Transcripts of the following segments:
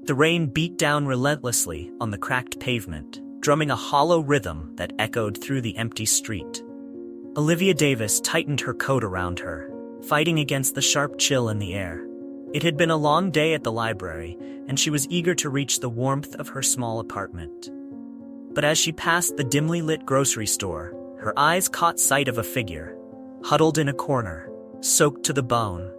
The rain beat down relentlessly on the cracked pavement, drumming a hollow rhythm that echoed through the empty street. Olivia Davis tightened her coat around her, fighting against the sharp chill in the air. It had been a long day at the library, and she was eager to reach the warmth of her small apartment. But as she passed the dimly lit grocery store, her eyes caught sight of a figure, huddled in a corner, soaked to the bone.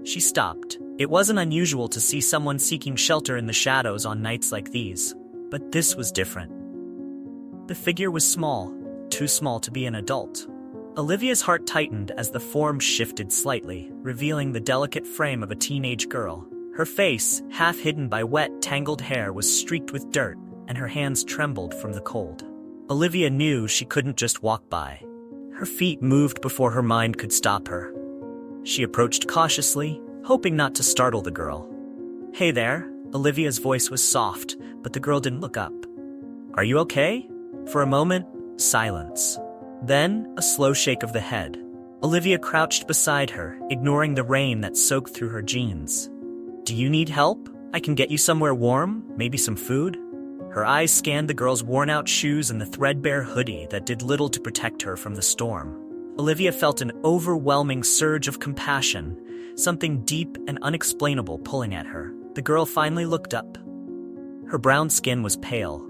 She stopped. It wasn't unusual to see someone seeking shelter in the shadows on nights like these, but this was different. The figure was small, too small to be an adult. Olivia's heart tightened as the form shifted slightly, revealing the delicate frame of a teenage girl. Her face, half hidden by wet, tangled hair, was streaked with dirt, and her hands trembled from the cold. Olivia knew she couldn't just walk by. Her feet moved before her mind could stop her. She approached cautiously, hoping not to startle the girl. "Hey there," Olivia's voice was soft, but the girl didn't look up. "Are you okay?" For a moment, silence. Then, a slow shake of the head. Olivia crouched beside her, ignoring the rain that soaked through her jeans. "Do you need help? I can get you somewhere warm, maybe some food?" Her eyes scanned the girl's worn-out shoes and the threadbare hoodie that did little to protect her from the storm. Olivia felt an overwhelming surge of compassion, something deep and unexplainable pulling at her. The girl finally looked up. Her brown skin was pale,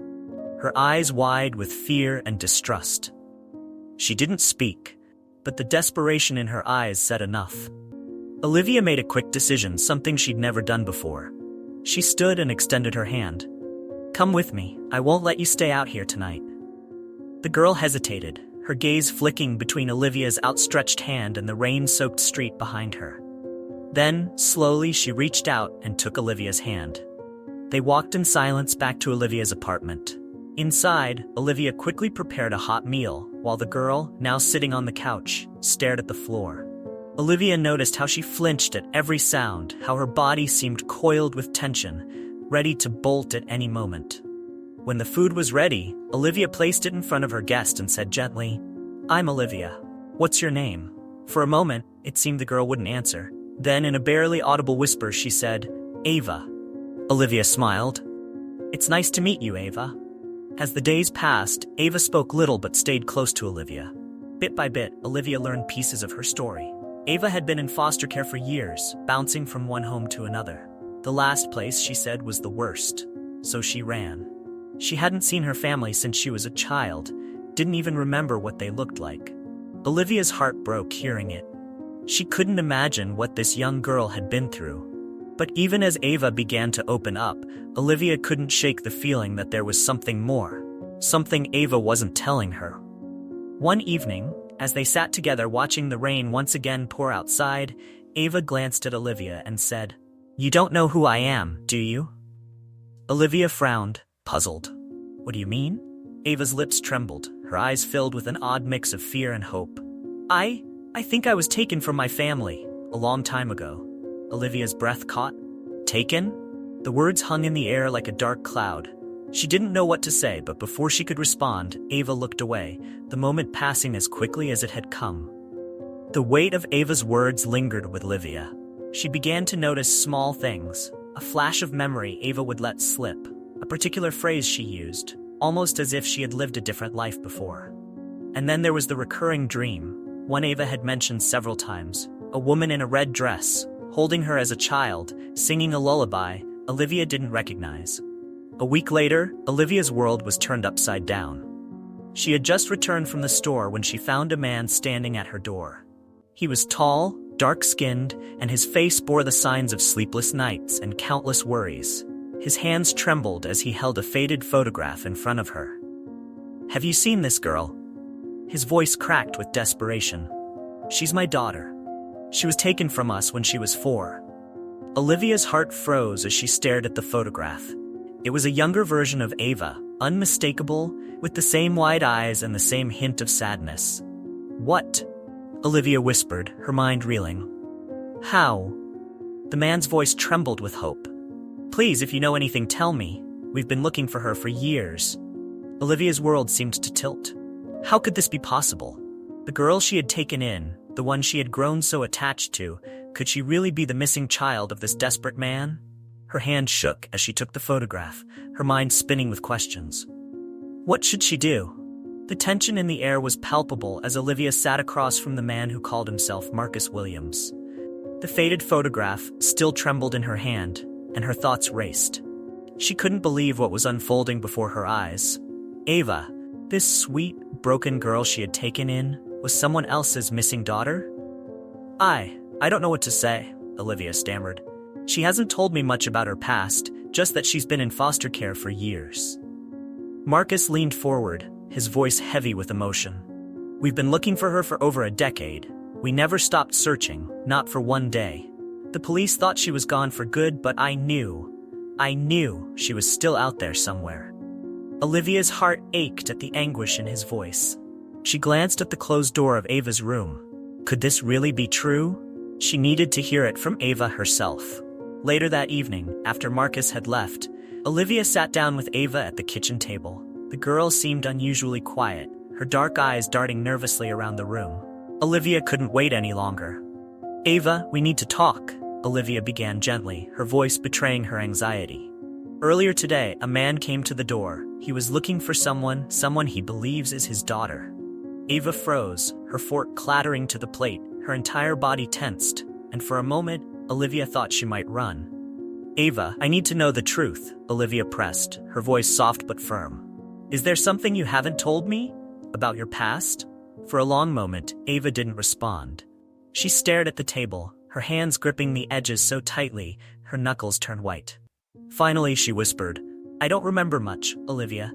her eyes wide with fear and distrust. She didn't speak, but the desperation in her eyes said enough. Olivia made a quick decision, something she'd never done before. She stood and extended her hand. "Come with me, I won't let you stay out here tonight." The girl hesitated, her gaze flicking between Olivia's outstretched hand and the rain-soaked street behind her. Then, slowly, she reached out and took Olivia's hand. They walked in silence back to Olivia's apartment. Inside, Olivia quickly prepared a hot meal, while the girl, now sitting on the couch, stared at the floor. Olivia noticed how she flinched at every sound, how her body seemed coiled with tension, ready to bolt at any moment. When the food was ready, Olivia placed it in front of her guest and said gently, "I'm Olivia. What's your name?" For a moment, it seemed the girl wouldn't answer. Then, in a barely audible whisper, she said, "Ava." Olivia smiled. "It's nice to meet you, Ava." As the days passed, Ava spoke little but stayed close to Olivia. Bit by bit, Olivia learned pieces of her story. Ava had been in foster care for years, bouncing from one home to another. The last place, she said, was the worst, so she ran. She hadn't seen her family since she was a child, didn't even remember what they looked like. Olivia's heart broke hearing it. She couldn't imagine what this young girl had been through. But even as Ava began to open up, Olivia couldn't shake the feeling that there was something more, something Ava wasn't telling her. One evening, as they sat together watching the rain once again pour outside, Ava glanced at Olivia and said, "You don't know who I am, do you?" Olivia frowned, puzzled. "What do you mean?" Ava's lips trembled, her eyes filled with an odd mix of fear and hope. I think I was taken from my family, a long time ago." Olivia's breath caught. "Taken?" The words hung in the air like a dark cloud. She didn't know what to say, but before she could respond, Ava looked away, the moment passing as quickly as it had come. The weight of Ava's words lingered with Olivia. She began to notice small things, a flash of memory Ava would let slip, a particular phrase she used, almost as if she had lived a different life before. And then there was the recurring dream, one Ava had mentioned several times, a woman in a red dress, holding her as a child, singing a lullaby Olivia didn't recognize. A week later, Olivia's world was turned upside down. She had just returned from the store when she found a man standing at her door. He was tall, dark-skinned, and his face bore the signs of sleepless nights and countless worries. His hands trembled as he held a faded photograph in front of her. "Have you seen this girl?" His voice cracked with desperation. "She's my daughter. She was taken from us when she was 4. Olivia's heart froze as she stared at the photograph. It was a younger version of Ava, unmistakable, with the same wide eyes and the same hint of sadness. "What?" Olivia whispered, her mind reeling. "How?" The man's voice trembled with hope. "Please, if you know anything, tell me. We've been looking for her for years." Olivia's world seemed to tilt. How could this be possible? The girl she had taken in, the one she had grown so attached to, could she really be the missing child of this desperate man? Her hand shook as she took the photograph, her mind spinning with questions. What should she do? The tension in the air was palpable as Olivia sat across from the man who called himself Marcus Williams. The faded photograph still trembled in her hand, and her thoughts raced. She couldn't believe what was unfolding before her eyes. Ava, this sweet, broken girl she had taken in, was someone else's missing daughter? I don't know what to say, Olivia stammered. She hasn't told me much about her past, just that she's been in foster care for years. Marcus leaned forward, his voice heavy with emotion. We've been looking for her for over a decade. We never stopped searching, not for one day. The police thought she was gone for good, but I knew she was still out there somewhere. Olivia's heart ached at the anguish in his voice. She glanced at the closed door of Ava's room. Could this really be true? She needed to hear it from Ava herself. Later that evening, after Marcus had left, Olivia sat down with Ava at the kitchen table. The girl seemed unusually quiet, her dark eyes darting nervously around the room. Olivia couldn't wait any longer. Ava, we need to talk, Olivia began gently, her voice betraying her anxiety. Earlier today, a man came to the door. He was looking for someone he believes is his daughter. Ava froze, her fork clattering to the plate, her entire body tensed, and for a moment, Olivia thought she might run. Ava, I need to know the truth, Olivia pressed, her voice soft but firm. Is there something you haven't told me? About your past? For a long moment, Ava didn't respond. She stared at the table, her hands gripping the edges so tightly, her knuckles turned white. Finally, she whispered, I don't remember much, Olivia.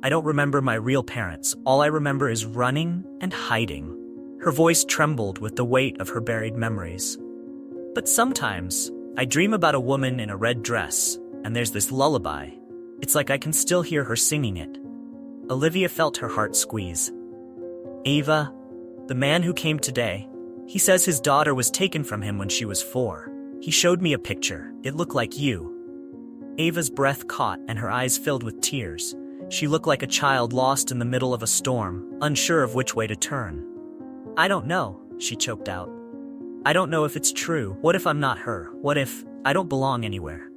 I don't remember my real parents. All I remember is running and hiding. Her voice trembled with the weight of her buried memories. But sometimes, I dream about a woman in a red dress, and there's this lullaby. It's like I can still hear her singing it. Olivia felt her heart squeeze. Ava, the man who came today, he says his daughter was taken from him when she was 4. He showed me a picture. It looked like you. Ava's breath caught and her eyes filled with tears. She looked like a child lost in the middle of a storm, unsure of which way to turn. I don't know, she choked out. I don't know if it's true. What if I'm not her? What if I don't belong anywhere?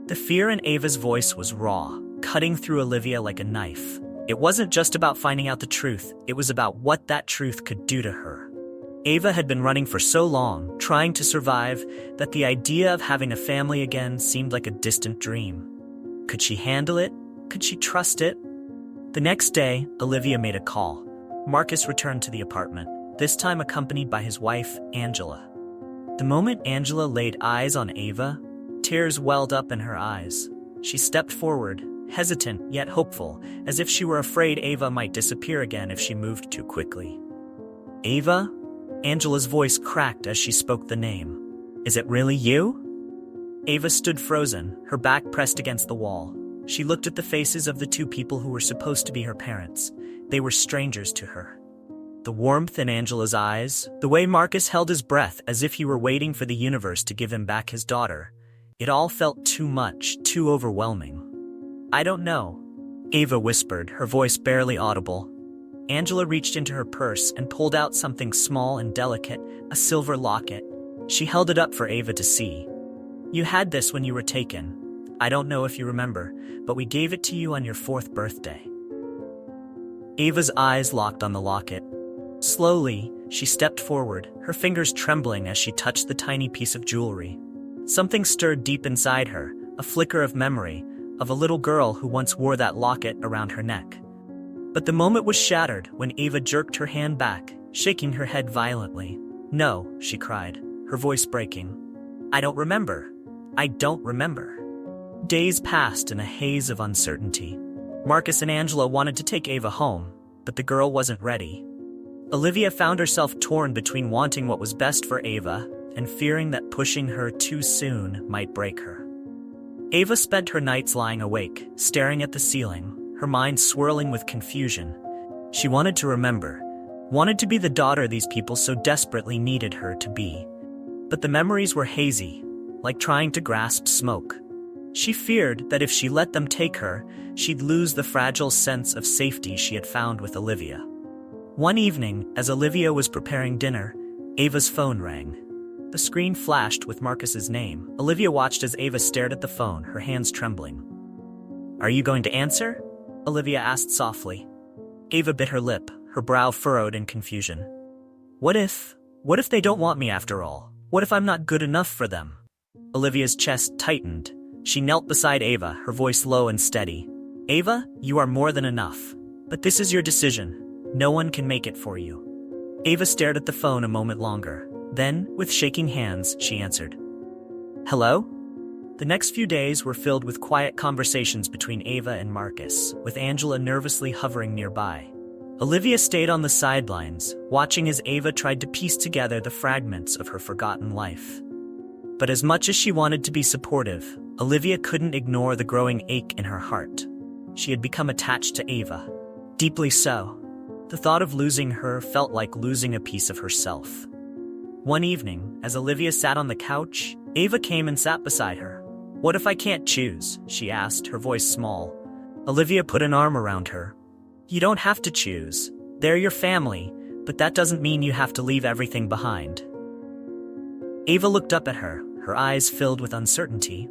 The fear in Ava's voice was raw, cutting through Olivia like a knife. It wasn't just about finding out the truth, it was about what that truth could do to her. Ava had been running for so long, trying to survive, that the idea of having a family again seemed like a distant dream. Could she handle it? Could she trust it? The next day, Olivia made a call. Marcus returned to the apartment, this time accompanied by his wife, Angela. The moment Angela laid eyes on Ava, tears welled up in her eyes. She stepped forward, hesitant yet hopeful, as if she were afraid Ava might disappear again if she moved too quickly. Ava? Angela's voice cracked as she spoke the name. Is it really you? Ava stood frozen, her back pressed against the wall. She looked at the faces of the 2 people who were supposed to be her parents. They were strangers to her. The warmth in Angela's eyes, the way Marcus held his breath as if he were waiting for the universe to give him back his daughter, it all felt too much, too overwhelming. I don't know, Ava whispered, her voice barely audible. Angela reached into her purse and pulled out something small and delicate, a silver locket. She held it up for Ava to see. You had this when you were taken. I don't know if you remember, but we gave it to you on your 4th birthday. Ava's eyes locked on the locket. Slowly, she stepped forward, her fingers trembling as she touched the tiny piece of jewelry. Something stirred deep inside her, a flicker of memory, of a little girl who once wore that locket around her neck. But the moment was shattered when Ava jerked her hand back, shaking her head violently. No, she cried, her voice breaking. I don't remember. I don't remember. Days passed in a haze of uncertainty. Marcus and Angela wanted to take Ava home, but the girl wasn't ready. Olivia found herself torn between wanting what was best for Ava and fearing that pushing her too soon might break her. Ava spent her nights lying awake, staring at the ceiling, her mind swirling with confusion. She wanted to remember, wanted to be the daughter these people so desperately needed her to be. But the memories were hazy, like trying to grasp smoke. She feared that if she let them take her, she'd lose the fragile sense of safety she had found with Olivia. One evening, as Olivia was preparing dinner, Ava's phone rang. The screen flashed with Marcus's name. Olivia watched as Ava stared at the phone, her hands trembling. "Are you going to answer?" Olivia asked softly. Ava bit her lip, her brow furrowed in confusion. What if they don't want me after all? What if I'm not good enough for them?" Olivia's chest tightened. She knelt beside Ava, her voice low and steady. "Ava, you are more than enough. But this is your decision. No one can make it for you." Ava stared at the phone a moment longer. Then, with shaking hands, she answered. "Hello?" The next few days were filled with quiet conversations between Ava and Marcus, with Angela nervously hovering nearby. Olivia stayed on the sidelines, watching as Ava tried to piece together the fragments of her forgotten life. But as much as she wanted to be supportive, Olivia couldn't ignore the growing ache in her heart. She had become attached to Ava. Deeply so. The thought of losing her felt like losing a piece of herself. One evening, as Olivia sat on the couch, Ava came and sat beside her. "What if I can't choose?" she asked, her voice small. Olivia put an arm around her. "You don't have to choose. They're your family, but that doesn't mean you have to leave everything behind." Ava looked up at her, her eyes filled with uncertainty.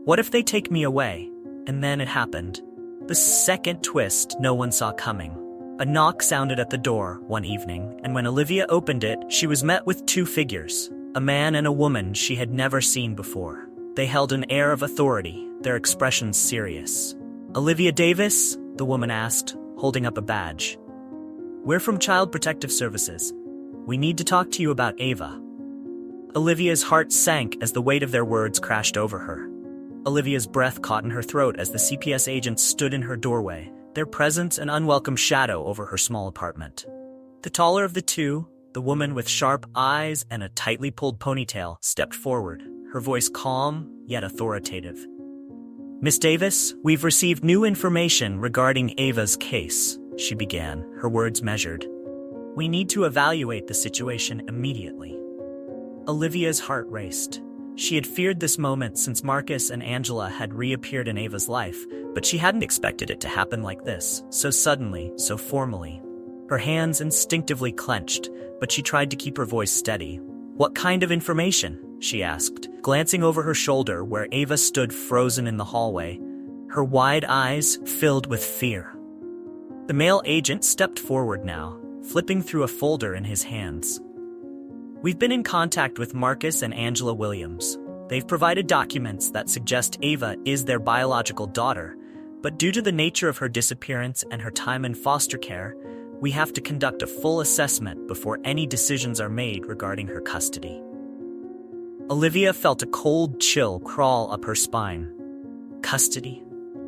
"What if they take me away?" And then it happened. The second twist no one saw coming. A knock sounded at the door one evening, and when Olivia opened it, she was met with two figures, a man and a woman she had never seen before. They held an air of authority, their expressions serious. "Olivia Davis?" the woman asked, holding up a badge. "We're from Child Protective Services. We need to talk to you about Ava." Olivia's heart sank as the weight of their words crashed over her. Olivia's breath caught in her throat as the CPS agents stood in her doorway, their presence an unwelcome shadow over her small apartment. The taller of the two, the woman with sharp eyes and a tightly pulled ponytail, stepped forward, her voice calm yet authoritative. "Miss Davis, we've received new information regarding Ava's case," she began, her words measured. "We need to evaluate the situation immediately." Olivia's heart raced. She had feared this moment since Marcus and Angela had reappeared in Ava's life, but she hadn't expected it to happen like this, so suddenly, so formally. Her hands instinctively clenched, but she tried to keep her voice steady. "What kind of information?" she asked, glancing over her shoulder where Ava stood frozen in the hallway, her wide eyes filled with fear. The male agent stepped forward now, flipping through a folder in his hands. "We've been in contact with Marcus and Angela Williams. They've provided documents that suggest Ava is their biological daughter, but due to the nature of her disappearance and her time in foster care, we have to conduct a full assessment before any decisions are made regarding her custody." Olivia felt a cold chill crawl up her spine. Custody.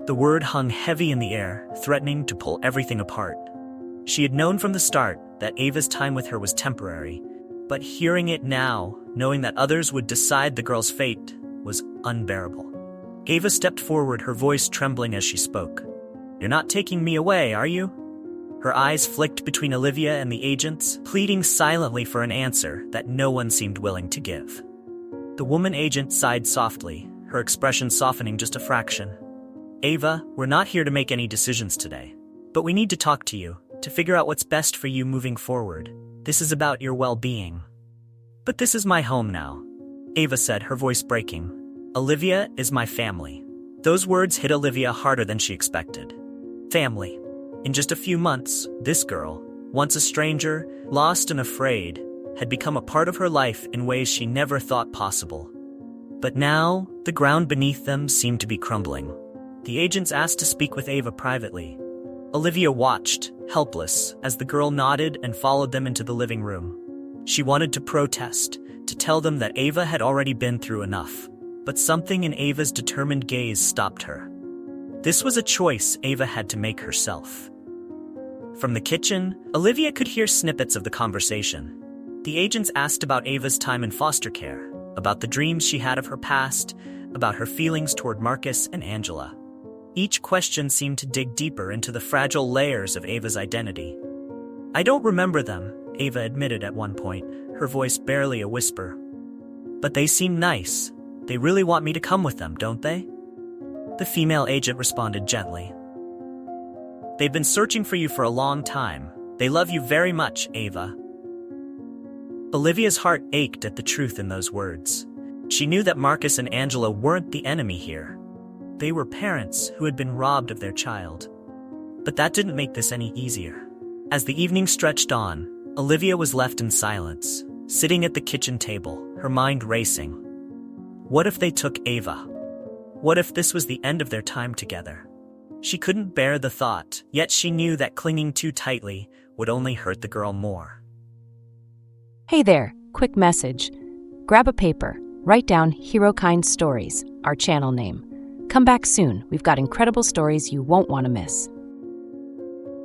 The word hung heavy in the air, threatening to pull everything apart. She had known from the start that Ava's time with her was temporary, but hearing it now, knowing that others would decide the girl's fate, was unbearable. Ava stepped forward, her voice trembling as she spoke. "You're not taking me away, are you?" Her eyes flicked between Olivia and the agents, pleading silently for an answer that no one seemed willing to give. The woman agent sighed softly, her expression softening just a fraction. "Ava, we're not here to make any decisions today, but we need to talk to you, to figure out what's best for you moving forward. This is about your well-being." "But this is my home now," Ava said, her voice breaking. "Olivia is my family." Those words hit Olivia harder than she expected. Family. In just a few months, this girl, once a stranger, lost and afraid, had become a part of her life in ways she never thought possible. But now, the ground beneath them seemed to be crumbling. The agents asked to speak with Ava privately. Olivia watched, helpless, as the girl nodded and followed them into the living room. She wanted to protest, to tell them that Ava had already been through enough, but something in Ava's determined gaze stopped her. This was a choice Ava had to make herself. From the kitchen, Olivia could hear snippets of the conversation. The agents asked about Ava's time in foster care, about the dreams she had of her past, about her feelings toward Marcus and Angela. Each question seemed to dig deeper into the fragile layers of Ava's identity. "I don't remember them," Ava admitted at one point, her voice barely a whisper. "But they seem nice. They really want me to come with them, don't they?" The female agent responded gently. "They've been searching for you for a long time. They love you very much, Ava." Olivia's heart ached at the truth in those words. She knew that Marcus and Angela weren't the enemy here. They were parents who had been robbed of their child. But that didn't make this any easier. As the evening stretched on, Olivia was left in silence, sitting at the kitchen table, her mind racing. What if they took Ava? What if this was the end of their time together? She couldn't bear the thought, yet she knew that clinging too tightly would only hurt the girl more. Hey there, quick message. Grab a paper, write down HeroKind Stories, our channel name. Come back soon, we've got incredible stories you won't want to miss.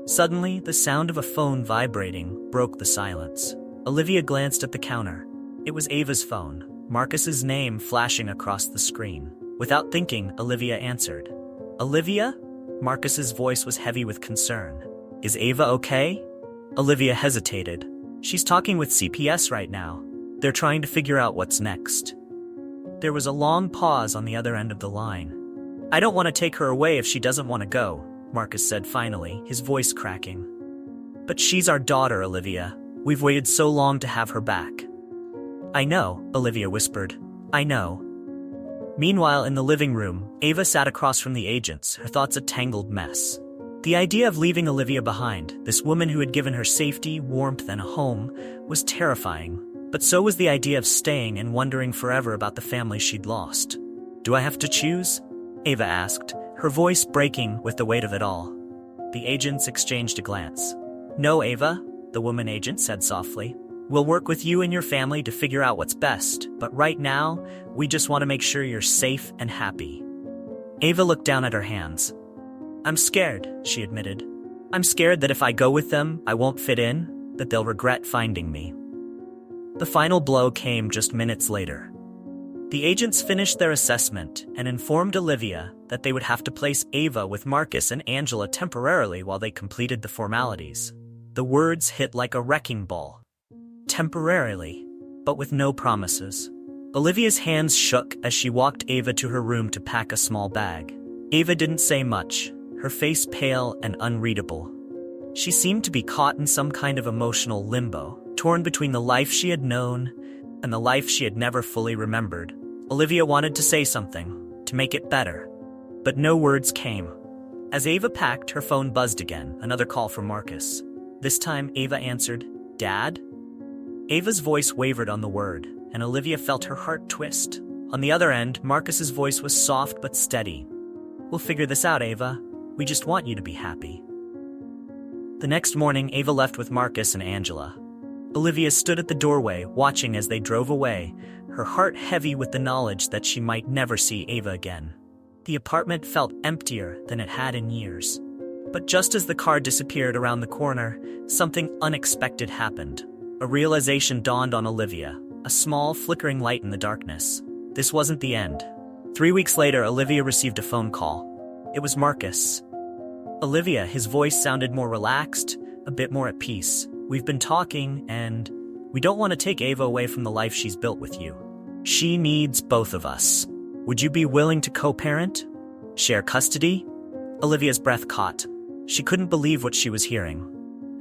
Suddenly, the sound of a phone vibrating broke the silence. Olivia glanced at the counter. It was Ava's phone, Marcus's name flashing across the screen. Without thinking, Olivia answered. Olivia? Marcus's voice was heavy with concern. Is Ava okay? Olivia hesitated. She's talking with CPS right now. They're trying to figure out what's next. There was a long pause on the other end of the line. I don't want to take her away if she doesn't want to go, Marcus said finally, his voice cracking. But she's our daughter, Olivia. We've waited so long to have her back. I know, Olivia whispered. I know. Meanwhile, in the living room, Ava sat across from the agents, her thoughts a tangled mess. The idea of leaving Olivia behind, this woman who had given her safety, warmth, and a home, was terrifying. But so was the idea of staying and wondering forever about the family she'd lost. Do I have to choose? Ava asked, her voice breaking with the weight of it all. The agents exchanged a glance. No, Ava, the woman agent said softly. We'll work with you and your family to figure out what's best, but right now, we just want to make sure you're safe and happy. Ava looked down at her hands. I'm scared, she admitted. I'm scared that if I go with them, I won't fit in, that they'll regret finding me. The final blow came just minutes later. The agents finished their assessment and informed Olivia that they would have to place Ava with Marcus and Angela temporarily while they completed the formalities. The words hit like a wrecking ball. Temporarily, but with no promises. Olivia's hands shook as she walked Ava to her room to pack a small bag. Ava didn't say much, her face pale and unreadable. She seemed to be caught in some kind of emotional limbo, torn between the life she had known and the life she had never fully remembered. Olivia wanted to say something, to make it better, but no words came. As Ava packed, her phone buzzed again, another call from Marcus. This time, Ava answered, Dad? Ava's voice wavered on the word, and Olivia felt her heart twist. On the other end, Marcus's voice was soft but steady. We'll figure this out, Ava. We just want you to be happy. The next morning, Ava left with Marcus and Angela. Olivia stood at the doorway, watching as they drove away, her heart heavy with the knowledge that she might never see Ava again. The apartment felt emptier than it had in years. But just as the car disappeared around the corner, something unexpected happened. A realization dawned on Olivia, a small, flickering light in the darkness. This wasn't the end. 3 weeks later, Olivia received a phone call. It was Marcus. Olivia, his voice sounded more relaxed, a bit more at peace. We've been talking, and we don't want to take Ava away from the life she's built with you. She needs both of us. Would you be willing to co-parent? Share custody? Olivia's breath caught. She couldn't believe what she was hearing.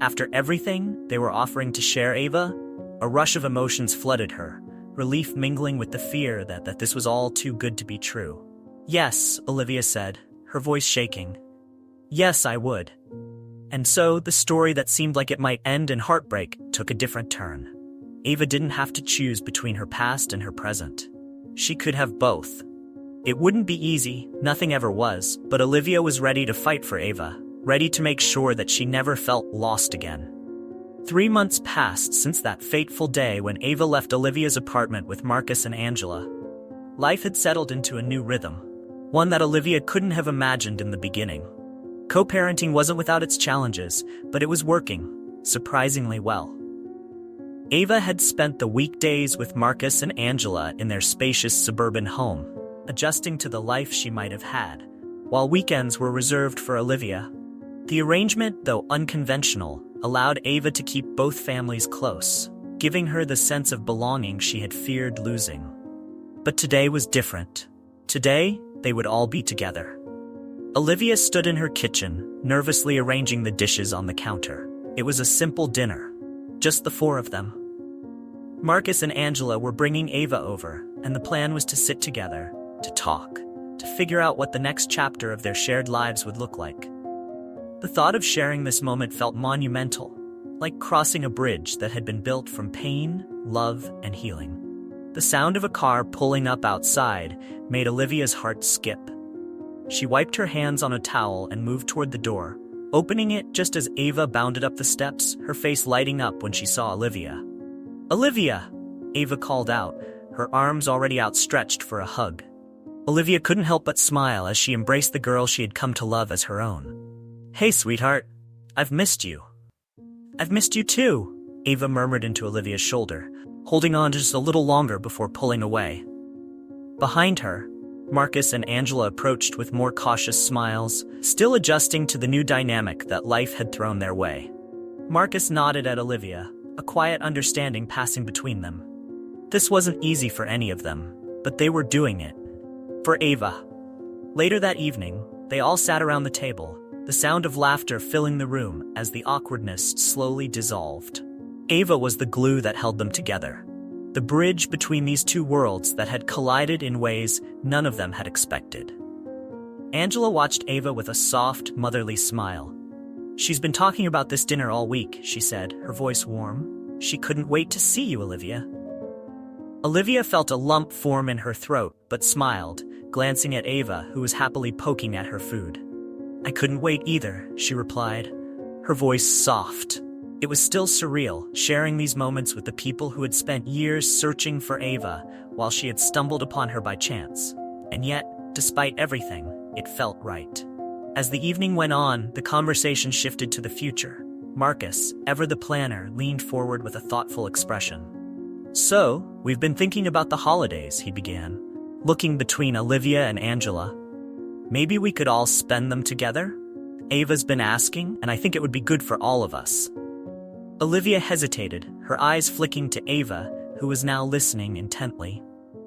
After everything they were offering to share Ava, a rush of emotions flooded her, relief mingling with the fear that this was all too good to be true. Yes, Olivia said, her voice shaking. Yes, I would. And so, the story that seemed like it might end in heartbreak took a different turn. Ava didn't have to choose between her past and her present. She could have both. It wouldn't be easy, nothing ever was, but Olivia was ready to fight for Ava, ready to make sure that she never felt lost again. 3 months passed since that fateful day when Ava left Olivia's apartment with Marcus and Angela. Life had settled into a new rhythm, one that Olivia couldn't have imagined in the beginning. Co-parenting wasn't without its challenges, but it was working, surprisingly well. Ava had spent the weekdays with Marcus and Angela in their spacious suburban home, adjusting to the life she might have had, while weekends were reserved for Olivia. The arrangement, though unconventional, allowed Ava to keep both families close, giving her the sense of belonging she had feared losing. But today was different. Today, they would all be together. Olivia stood in her kitchen, nervously arranging the dishes on the counter. It was a simple dinner, just the four of them. Marcus and Angela were bringing Ava over, and the plan was to sit together, to talk, to figure out what the next chapter of their shared lives would look like. The thought of sharing this moment felt monumental, like crossing a bridge that had been built from pain, love, and healing. The sound of a car pulling up outside made Olivia's heart skip. She wiped her hands on a towel and moved toward the door, opening it just as Ava bounded up the steps, her face lighting up when she saw Olivia. "Olivia!" Ava called out, her arms already outstretched for a hug. Olivia couldn't help but smile as she embraced the girl she had come to love as her own. "Hey, sweetheart. I've missed you." "I've missed you too," Ava murmured into Olivia's shoulder, holding on just a little longer before pulling away. Behind her, Marcus and Angela approached with more cautious smiles, still adjusting to the new dynamic that life had thrown their way. Marcus nodded at Olivia, a quiet understanding passing between them. This wasn't easy for any of them, but they were doing it. For Ava. Later that evening, they all sat around the table, the sound of laughter filling the room as the awkwardness slowly dissolved. Ava was the glue that held them together, the bridge between these two worlds that had collided in ways none of them had expected. Angela watched Ava with a soft, motherly smile. "She's been talking about this dinner all week," she said, her voice warm. "She couldn't wait to see you, Olivia." Olivia felt a lump form in her throat, but smiled, glancing at Ava, who was happily poking at her food. "I couldn't wait either," she replied, her voice soft. It was still surreal, sharing these moments with the people who had spent years searching for Ava while she had stumbled upon her by chance. And yet, despite everything, it felt right. As the evening went on, the conversation shifted to the future. Marcus, ever the planner, leaned forward with a thoughtful expression. "So, we've been thinking about the holidays," he began, looking between Olivia and Angela. "Maybe we could all spend them together? Ava's been asking, and I think it would be good for all of us." Olivia hesitated, her eyes flicking to Ava, who was now listening intently.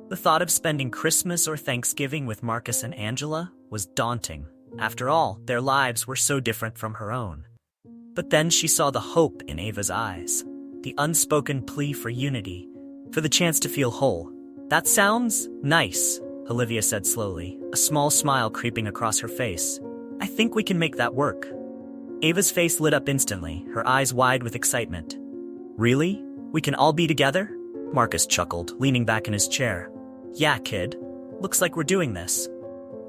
The thought of spending Christmas or Thanksgiving with Marcus and Angela was daunting. After all, their lives were so different from her own. But then she saw the hope in Ava's eyes, the unspoken plea for unity, for the chance to feel whole. "That sounds nice," Olivia said slowly, a small smile creeping across her face. "I think we can make that work." Ava's face lit up instantly, her eyes wide with excitement. "Really? We can all be together?" Marcus chuckled, leaning back in his chair. "Yeah, kid. Looks like we're doing this."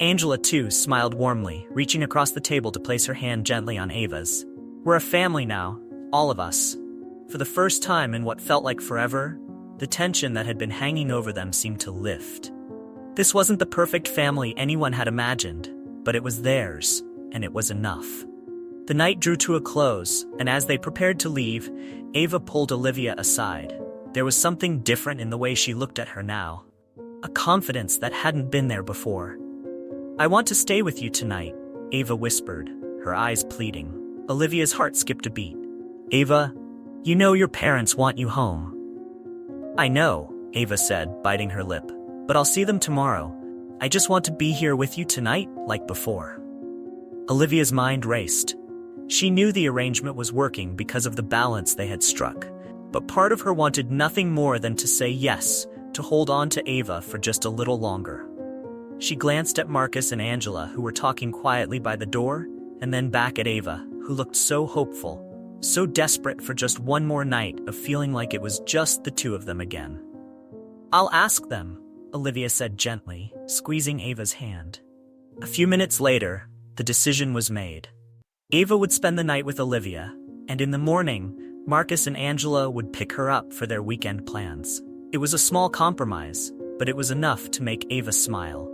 Angela, too, smiled warmly, reaching across the table to place her hand gently on Ava's. "We're a family now, all of us." For the first time in what felt like forever, the tension that had been hanging over them seemed to lift. This wasn't the perfect family anyone had imagined, but it was theirs, and it was enough. The night drew to a close, and as they prepared to leave, Ava pulled Olivia aside. There was something different in the way she looked at her now, a confidence that hadn't been there before. "I want to stay with you tonight," Ava whispered, her eyes pleading. Olivia's heart skipped a beat. "Ava, you know your parents want you home." "I know," Ava said, biting her lip, "but I'll see them tomorrow. I just want to be here with you tonight, like before." Olivia's mind raced. She knew the arrangement was working because of the balance they had struck, but part of her wanted nothing more than to say yes, to hold on to Ava for just a little longer. She glanced at Marcus and Angela, who were talking quietly by the door, and then back at Ava, who looked so hopeful, so desperate for just one more night of feeling like it was just the two of them again. "I'll ask them," Olivia said gently, squeezing Ava's hand. A few minutes later, the decision was made. Ava would spend the night with Olivia, and in the morning, Marcus and Angela would pick her up for their weekend plans. It was a small compromise, but it was enough to make Ava smile.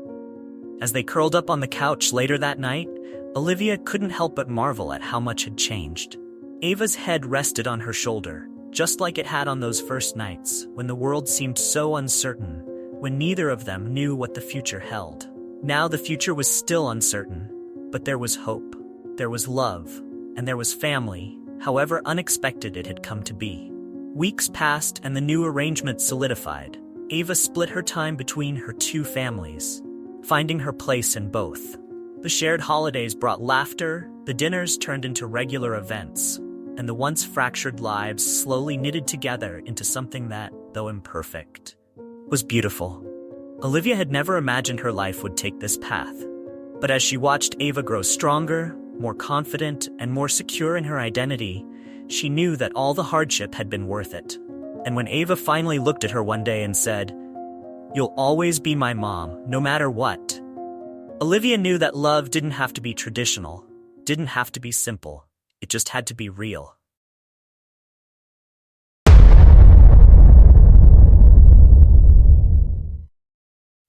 As they curled up on the couch later that night, Olivia couldn't help but marvel at how much had changed. Ava's head rested on her shoulder, just like it had on those first nights, when the world seemed so uncertain, when neither of them knew what the future held. Now the future was still uncertain, but there was hope. There was love, and there was family, however unexpected it had come to be. Weeks passed and the new arrangement solidified. Ava split her time between her two families, finding her place in both. The shared holidays brought laughter, the dinners turned into regular events. and the once fractured lives slowly knitted together into something that, though imperfect, was beautiful. Olivia had never imagined her life would take this path. But as she watched Ava grow stronger, more confident, and more secure in her identity, she knew that all the hardship had been worth it. And when Ava finally looked at her one day and said, "You'll always be my mom, no matter what," Olivia knew that love didn't have to be traditional, didn't have to be simple. It just had to be real.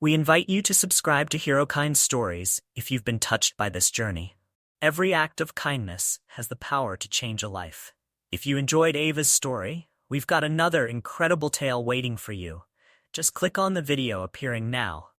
We invite you to subscribe to HeroKind Stories if you've been touched by this journey. Every act of kindness has the power to change a life. If you enjoyed Ava's story, we've got another incredible tale waiting for you. Just click on the video appearing now